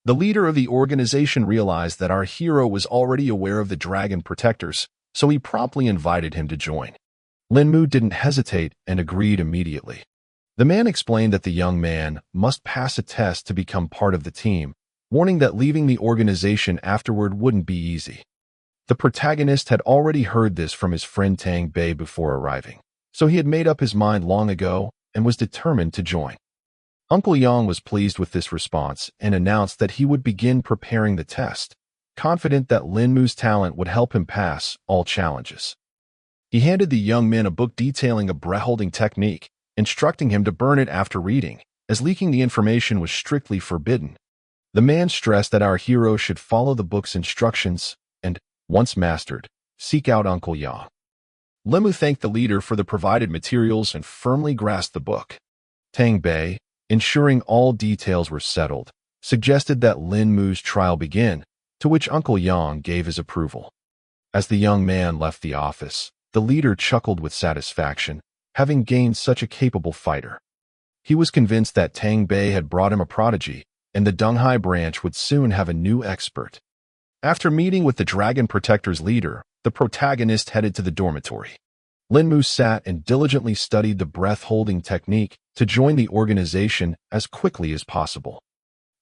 The leader of the organization realized that our hero was already aware of the dragon protectors, so he promptly invited him to join. Linmu didn't hesitate and agreed immediately. The man explained that the young man must pass a test to become part of the team, warning that leaving the organization afterward wouldn't be easy. The protagonist had already heard this from his friend Tang Bei before arriving, so he had made up his mind long ago and was determined to join. Uncle Yang was pleased with this response and announced that he would begin preparing the test, confident that Linmu's talent would help him pass all challenges. He handed the young man a book detailing a breath-holding technique, instructing him to burn it after reading, as leaking the information was strictly forbidden. The man stressed that our hero should follow the book's instructions and, once mastered, seek out Uncle Yang. Linmu thanked the leader for the provided materials and firmly grasped the book. Tang Bei, ensuring all details were settled, suggested that Linmu's trial begin, to which Uncle Yang gave his approval. As the young man left the office, the leader chuckled with satisfaction, having gained such a capable fighter. He was convinced that Tang Bei had brought him a prodigy, and the Donghai branch would soon have a new expert. After meeting with the Dragon Protector's leader, the protagonist headed to the dormitory. Linmu sat and diligently studied the breath-holding technique to join the organization as quickly as possible.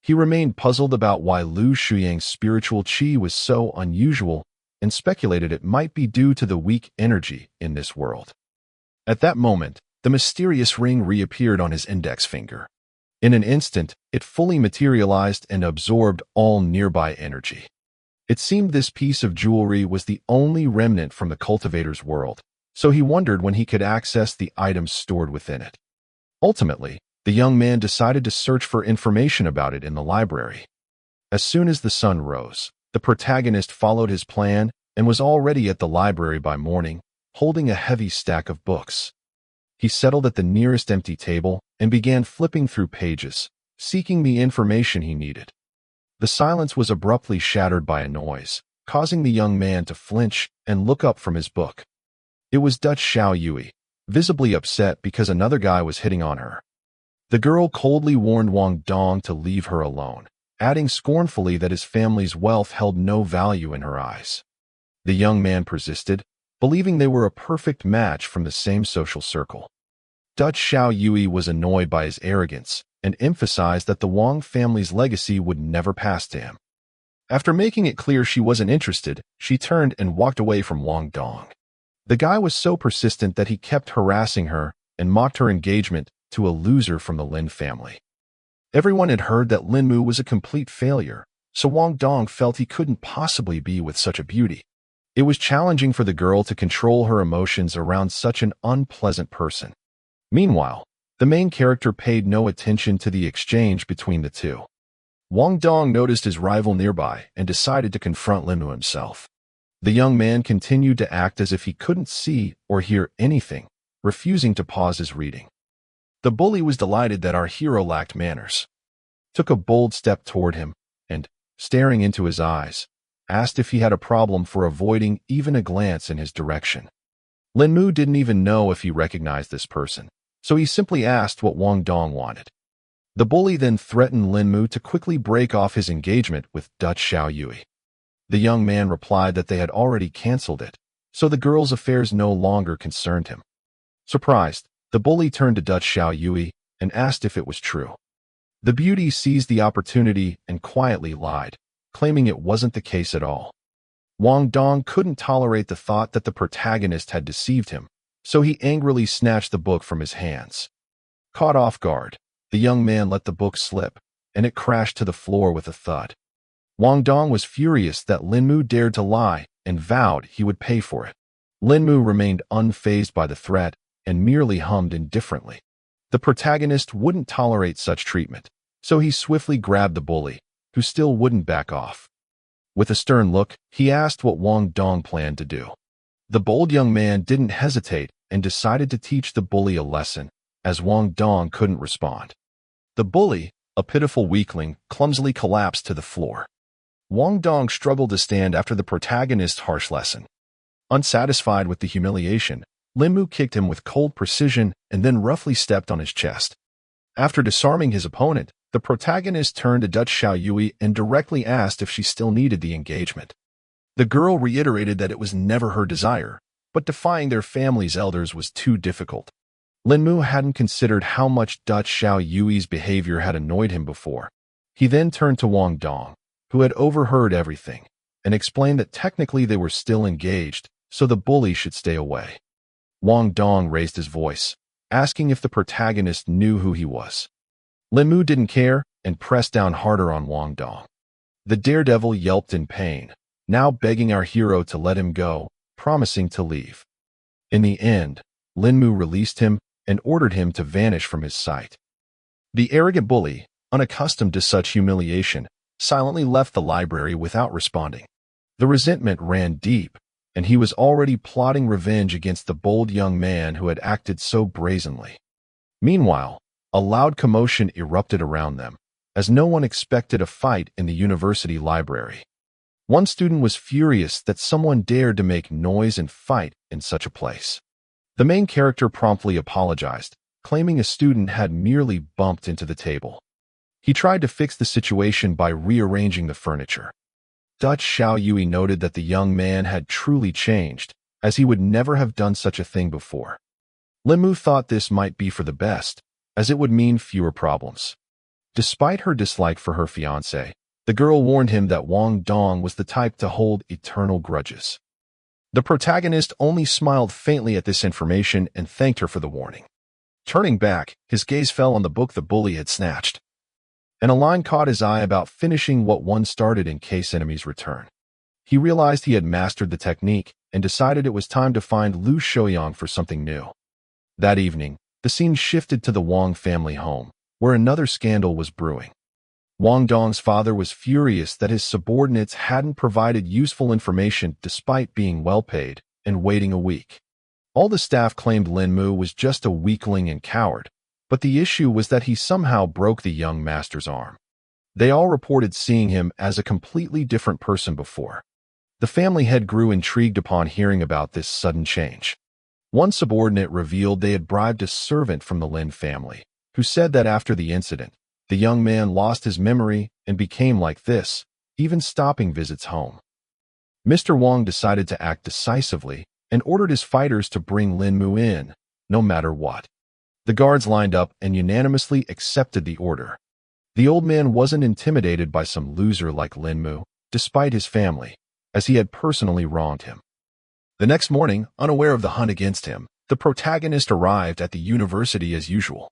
He remained puzzled about why Lu Shuyang's spiritual qi was so unusual and speculated it might be due to the weak energy in this world. At that moment, the mysterious ring reappeared on his index finger. In an instant, it fully materialized and absorbed all nearby energy. It seemed this piece of jewelry was the only remnant from the cultivator's world, so he wondered when he could access the items stored within it. Ultimately, the young man decided to search for information about it in the library. As soon as the sun rose, the protagonist followed his plan and was already at the library by morning, holding a heavy stack of books. He settled at the nearest empty table and began flipping through pages, seeking the information he needed. The silence was abruptly shattered by a noise, causing the young man to flinch and look up from his book. It was Dutch Xiao Yui, visibly upset because another guy was hitting on her. The girl coldly warned Wang Dong to leave her alone, adding scornfully that his family's wealth held no value in her eyes. The young man persisted, believing they were a perfect match from the same social circle. Dutch Xiao Yui was annoyed by his arrogance and emphasized that the Wang family's legacy would never pass to him. After making it clear she wasn't interested, she turned and walked away from Wang Dong. The guy was so persistent that he kept harassing her and mocked her engagement to a loser from the Lin family. Everyone had heard that Linmu was a complete failure, so Wang Dong felt he couldn't possibly be with such a beauty. It was challenging for the girl to control her emotions around such an unpleasant person. Meanwhile, the main character paid no attention to the exchange between the two. Wang Dong noticed his rival nearby and decided to confront Linmu himself. The young man continued to act as if he couldn't see or hear anything, refusing to pause his reading. The bully was delighted that our hero lacked manners, took a bold step toward him, and, staring into his eyes, asked if he had a problem for avoiding even a glance in his direction. Linmu didn't even know if he recognized this person, so he simply asked what Wang Dong wanted. The bully then threatened Linmu to quickly break off his engagement with Dutch Xiao Yui. The young man replied that they had already canceled it, so the girl's affairs no longer concerned him. Surprised, the bully turned to Dutch Xiao Yui and asked if it was true. The beauty seized the opportunity and quietly lied, claiming it wasn't the case at all. Wang Dong couldn't tolerate the thought that the protagonist had deceived him, so he angrily snatched the book from his hands. Caught off guard, the young man let the book slip, and it crashed to the floor with a thud. Wang Dong was furious that Linmu dared to lie and vowed he would pay for it. Linmu remained unfazed by the threat and merely hummed indifferently. The protagonist wouldn't tolerate such treatment, so he swiftly grabbed the bully, who still wouldn't back off. With a stern look, he asked what Wang Dong planned to do. The bold young man didn't hesitate and decided to teach the bully a lesson, as Wang Dong couldn't respond. The bully, a pitiful weakling, clumsily collapsed to the floor. Wang Dong struggled to stand after the protagonist's harsh lesson. Unsatisfied with the humiliation, Linmu kicked him with cold precision and then roughly stepped on his chest. After disarming his opponent, The protagonist turned to Dutch Xiaoyui and directly asked if she still needed the engagement. The girl reiterated that it was never her desire, but defying their family's elders was too difficult. Linmu hadn't considered how much Dutch Xiaoyui's behavior had annoyed him before. He then turned to Wang Dong, who had overheard everything, and explained that technically they were still engaged, so the bully should stay away. Wang Dong raised his voice, asking if the protagonist knew who he was. Linmu didn't care and pressed down harder on Wang Dong. The daredevil yelped in pain, now begging our hero to let him go, promising to leave. In the end, Linmu released him and ordered him to vanish from his sight. The arrogant bully, unaccustomed to such humiliation, silently left the library without responding. The resentment ran deep, and he was already plotting revenge against the bold young man who had acted so brazenly. Meanwhile, a loud commotion erupted around them, as no one expected a fight in the university library. One student was furious that someone dared to make noise and fight in such a place. The main character promptly apologized, claiming a student had merely bumped into the table. He tried to fix the situation by rearranging the furniture. Dutch Xiaoyui noted that the young man had truly changed, as he would never have done such a thing before. Linmu thought this might be for the best, as it would mean fewer problems. Despite her dislike for her fiancé, the girl warned him that Wang Dong was the type to hold eternal grudges. The protagonist only smiled faintly at this information and thanked her for the warning. Turning back, his gaze fell on the book the bully had snatched, and a line caught his eye about finishing what one started in case enemies return. He realized he had mastered the technique and decided it was time to find Lu Shouyang for something new. That evening, the scene shifted to the Wang family home, where another scandal was brewing. Wang Dong's father was furious that his subordinates hadn't provided useful information despite being well-paid and waiting a week. All the staff claimed Linmu was just a weakling and coward, but the issue was that he somehow broke the young master's arm. They all reported seeing him as a completely different person before. The family head grew intrigued upon hearing about this sudden change. One subordinate revealed they had bribed a servant from the Lin family, who said that after the incident, the young man lost his memory and became like this, even stopping visits home. Mr. Wang decided to act decisively and ordered his fighters to bring Linmu in, no matter what. The guards lined up and unanimously accepted the order. The old man wasn't intimidated by some loser like Linmu, despite his family, as he had personally wronged him. The next morning, unaware of the hunt against him, the protagonist arrived at the university as usual.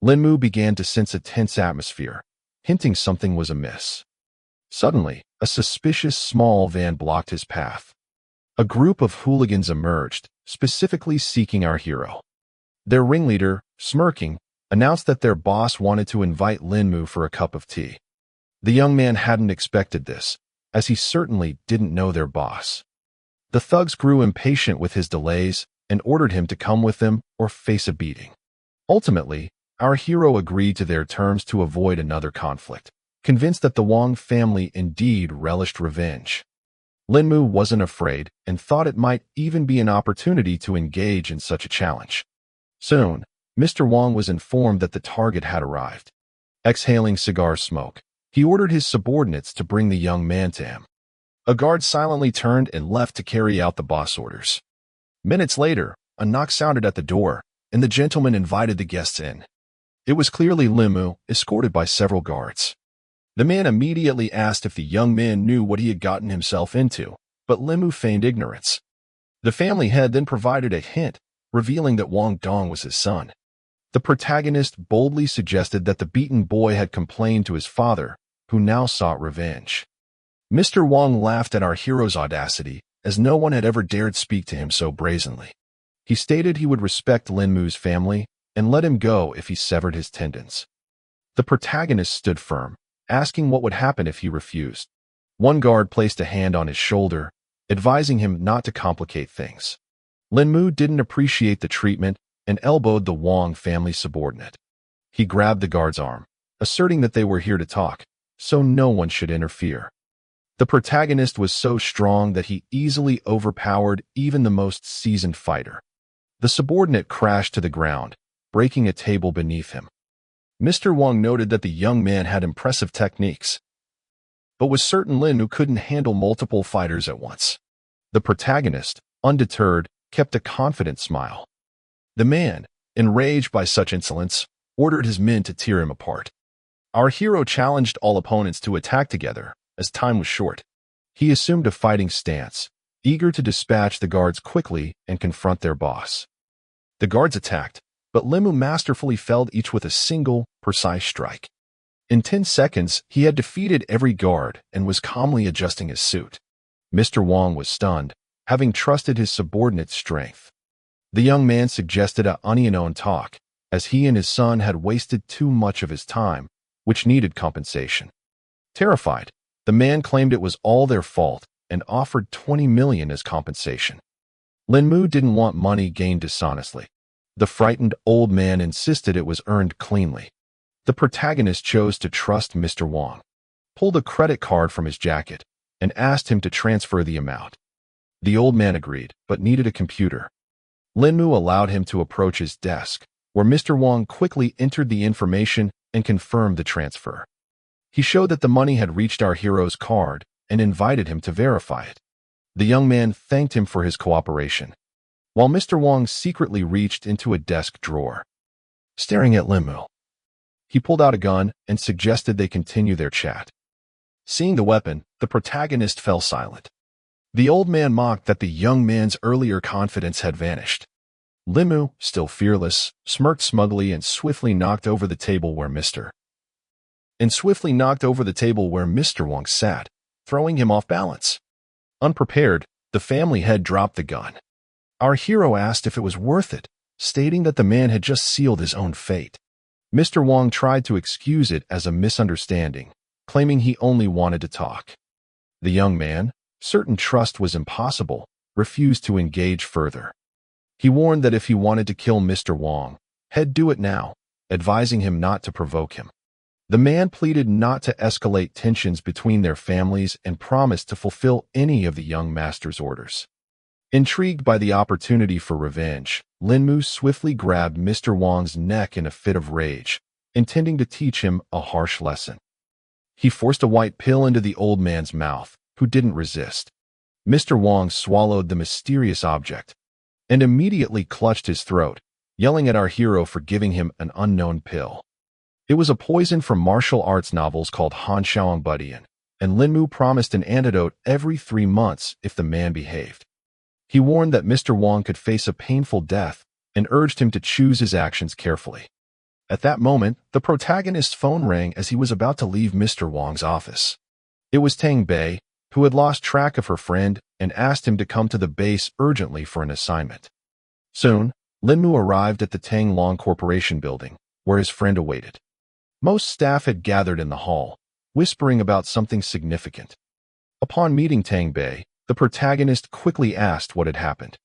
Linmu began to sense a tense atmosphere, hinting something was amiss. Suddenly, a suspicious small van blocked his path. A group of hooligans emerged, specifically seeking our hero. Their ringleader, smirking, announced that their boss wanted to invite Linmu for a cup of tea. The young man hadn't expected this, as he certainly didn't know their boss. The thugs grew impatient with his delays and ordered him to come with them or face a beating. Ultimately, our hero agreed to their terms to avoid another conflict, convinced that the Wang family indeed relished revenge. Linmu wasn't afraid and thought it might even be an opportunity to engage in such a challenge. Soon, Mr. Wang was informed that the target had arrived. Exhaling cigar smoke, he ordered his subordinates to bring the young man to him. A guard silently turned and left to carry out the boss orders. Minutes later, a knock sounded at the door, and the gentleman invited the guests in. It was clearly Linmu, escorted by several guards. The man immediately asked if the young man knew what he had gotten himself into, but Linmu feigned ignorance. The family head then provided a hint, revealing that Wang Dong was his son. The protagonist boldly suggested that the beaten boy had complained to his father, who now sought revenge. Mr. Wang laughed at our hero's audacity, as no one had ever dared speak to him so brazenly. He stated he would respect Linmu's family and let him go if he severed his tendons. The protagonist stood firm, asking what would happen if he refused. One guard placed a hand on his shoulder, advising him not to complicate things. Linmu didn't appreciate the treatment and elbowed the Wang family subordinate. He grabbed the guard's arm, asserting that they were here to talk, so no one should interfere. The protagonist was so strong that he easily overpowered even the most seasoned fighter. The subordinate crashed to the ground, breaking a table beneath him. Mr. Wang noted that the young man had impressive techniques, but was certain Lin Mu couldn't handle multiple fighters at once. The protagonist, undeterred, kept a confident smile. The man, enraged by such insolence, ordered his men to tear him apart. Our hero challenged all opponents to attack together, as time was short. He assumed a fighting stance, eager to dispatch the guards quickly and confront their boss. The guards attacked, but Lin Mu masterfully felled each with a single, precise strike. In 10 seconds, he had defeated every guard and was calmly adjusting his suit. Mr. Wang was stunned, having trusted his subordinate's strength. The young man suggested a unknown talk, as he and his son had wasted too much of his time, which needed compensation. Terrified, the man claimed it was all their fault and offered 20 million as compensation. Lin Mu didn't want money gained dishonestly. The frightened old man insisted it was earned cleanly. The protagonist chose to trust Mr. Wang, pulled a credit card from his jacket, and asked him to transfer the amount. The old man agreed, but needed a computer. Lin Mu allowed him to approach his desk, where Mr. Wang quickly entered the information and confirmed the transfer. He showed that the money had reached our hero's card and invited him to verify it. The young man thanked him for his cooperation, while Mr. Wang secretly reached into a desk drawer. Staring at Lin Mu, he pulled out a gun and suggested they continue their chat. Seeing the weapon, the protagonist fell silent. The old man mocked that the young man's earlier confidence had vanished. Lin Mu, still fearless, smirked smugly and swiftly knocked over the table where Mr. Wang sat, throwing him off balance. Unprepared, the family head dropped the gun. Our hero asked if it was worth it, stating that the man had just sealed his own fate. Mr. Wang tried to excuse it as a misunderstanding, claiming he only wanted to talk. The young man, certain trust was impossible, refused to engage further. He warned that if he wanted to kill Mr. Wang, he'd do it now, advising him not to provoke him. The man pleaded not to escalate tensions between their families and promised to fulfill any of the young master's orders. Intrigued by the opportunity for revenge, Lin Mu swiftly grabbed Mr. Wang's neck in a fit of rage, intending to teach him a harsh lesson. He forced a white pill into the old man's mouth, who didn't resist. Mr. Wang swallowed the mysterious object and immediately clutched his throat, yelling at our hero for giving him an unknown pill. It was a poison from martial arts novels called Hanshaoang Budian, and Lin Mu promised an antidote every 3 months if the man behaved. He warned that Mr. Wang could face a painful death and urged him to choose his actions carefully. At that moment, the protagonist's phone rang as he was about to leave Mr. Wang's office. It was Tang Bei, who had lost track of her friend and asked him to come to the base urgently for an assignment. Soon, Lin Mu arrived at the Tang Long Corporation building, where his friend awaited. Most staff had gathered in the hall, whispering about something significant. Upon meeting Tang Bei, the protagonist quickly asked what had happened.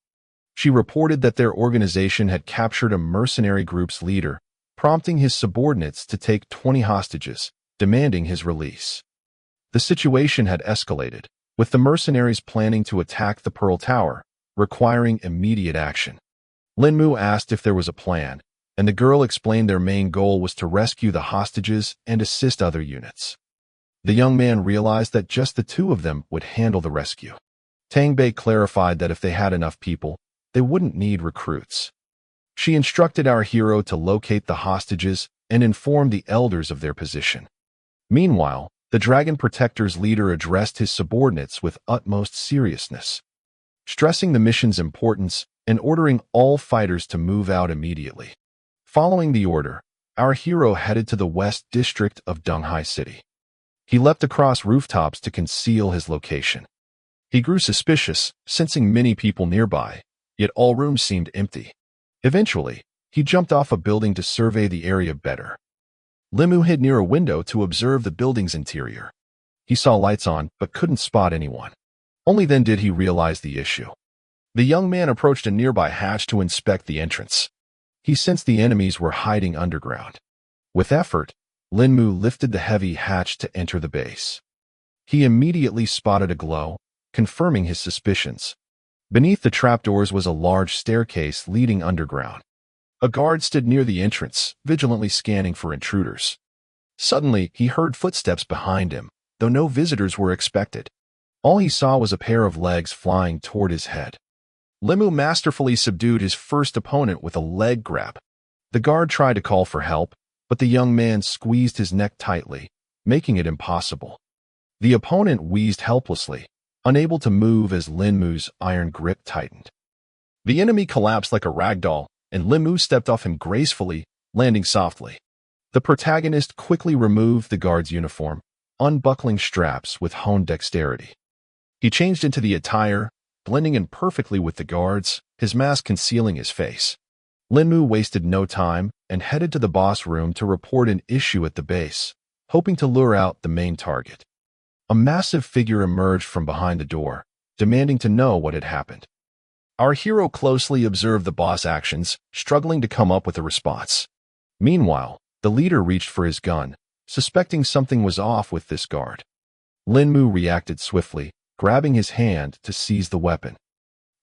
She reported that their organization had captured a mercenary group's leader, prompting his subordinates to take 20 hostages, demanding his release. The situation had escalated, with the mercenaries planning to attack the Pearl Tower, requiring immediate action. Lin Mu asked if there was a plan, and the girl explained their main goal was to rescue the hostages and assist other units. The young man realized that just the 2 of them would handle the rescue. Tang Bei clarified that if they had enough people, they wouldn't need recruits. She instructed our hero to locate the hostages and inform the elders of their position. Meanwhile, the Dragon Protector's leader addressed his subordinates with utmost seriousness, stressing the mission's importance and ordering all fighters to move out immediately. Following the order, our hero headed to the West District of Donghai City. He leapt across rooftops to conceal his location. He grew suspicious, sensing many people nearby, yet all rooms seemed empty. Eventually, he jumped off a building to survey the area better. Lin Mu hid near a window to observe the building's interior. He saw lights on, but couldn't spot anyone. Only then did he realize the issue. The young man approached a nearby hatch to inspect the entrance. He sensed the enemies were hiding underground. With effort, Lin Mu lifted the heavy hatch to enter the base. He immediately spotted a glow, confirming his suspicions. Beneath the trapdoors was a large staircase leading underground. A guard stood near the entrance, vigilantly scanning for intruders. Suddenly, he heard footsteps behind him, though no visitors were expected. All he saw was a pair of legs flying toward his head. Linmu masterfully subdued his first opponent with a leg grab. The guard tried to call for help, but the young man squeezed his neck tightly, making it impossible. The opponent wheezed helplessly, unable to move as Linmu's iron grip tightened. The enemy collapsed like a ragdoll, and Linmu stepped off him gracefully, landing softly. The protagonist quickly removed the guard's uniform, unbuckling straps with honed dexterity. He changed into the attire, blending in perfectly with the guards, his mask concealing his face. Linmu wasted no time and headed to the boss room to report an issue at the base, hoping to lure out the main target. A massive figure emerged from behind the door, demanding to know what had happened. Our hero closely observed the boss' actions, struggling to come up with a response. Meanwhile, the leader reached for his gun, suspecting something was off with this guard. Linmu reacted swiftly, grabbing his hand to seize the weapon.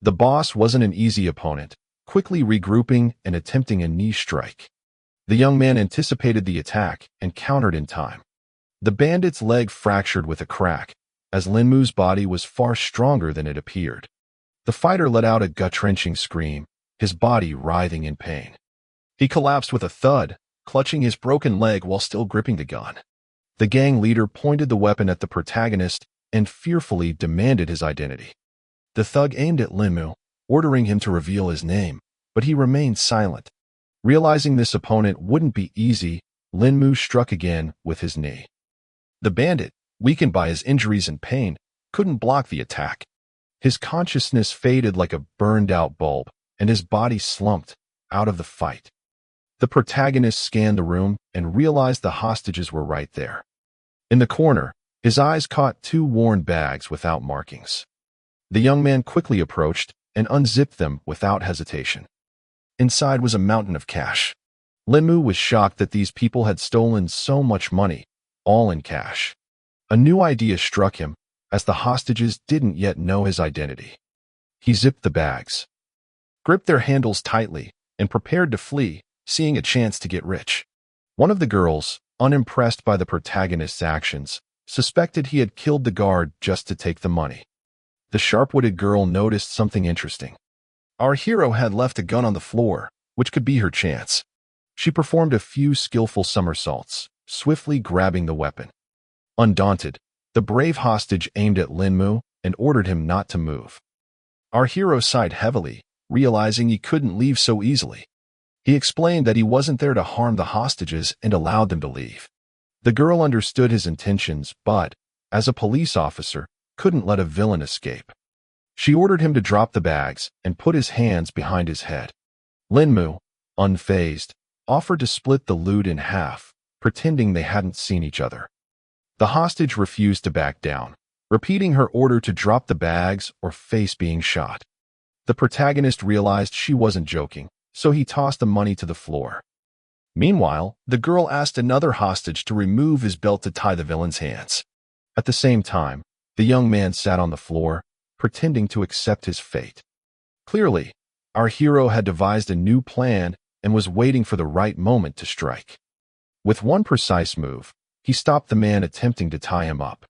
The boss wasn't an easy opponent, quickly regrouping and attempting a knee strike. The young man anticipated the attack and countered in time. The bandit's leg fractured with a crack, as Linmu's body was far stronger than it appeared. The fighter let out a gut-wrenching scream, his body writhing in pain. He collapsed with a thud, clutching his broken leg while still gripping the gun. The gang leader pointed the weapon at the protagonist and fearfully demanded his identity. The thug aimed at Linmu, ordering him to reveal his name, but he remained silent. Realizing this opponent wouldn't be easy, Linmu struck again with his knee. The bandit, weakened by his injuries and pain, couldn't block the attack. His consciousness faded like a burned-out bulb, and his body slumped out of the fight. The protagonist scanned the room and realized the hostages were right there. In the corner, his eyes caught two worn bags without markings. The young man quickly approached and unzipped them without hesitation. Inside was a mountain of cash. Linmu was shocked that these people had stolen so much money, all in cash. A new idea struck him, as the hostages didn't yet know his identity. He zipped the bags, gripped their handles tightly, and prepared to flee, seeing a chance to get rich. One of the girls, unimpressed by the protagonist's actions, suspected he had killed the guard just to take the money. The sharp-witted girl noticed something interesting. Our hero had left a gun on the floor, which could be her chance. She performed a few skillful somersaults, swiftly grabbing the weapon. Undaunted, the brave hostage aimed at Linmu and ordered him not to move. Our hero sighed heavily, realizing he couldn't leave so easily. He explained that he wasn't there to harm the hostages and allowed them to leave. The girl understood his intentions, but, as a police officer, couldn't let a villain escape. She ordered him to drop the bags and put his hands behind his head. Linmu, unfazed, offered to split the loot in half, pretending they hadn't seen each other. The hostage refused to back down, repeating her order to drop the bags or face being shot. The protagonist realized she wasn't joking, so he tossed the money to the floor. Meanwhile, the girl asked another hostage to remove his belt to tie the villain's hands. At the same time, the young man sat on the floor, pretending to accept his fate. Clearly, our hero had devised a new plan and was waiting for the right moment to strike. With one precise move, he stopped the man attempting to tie him up.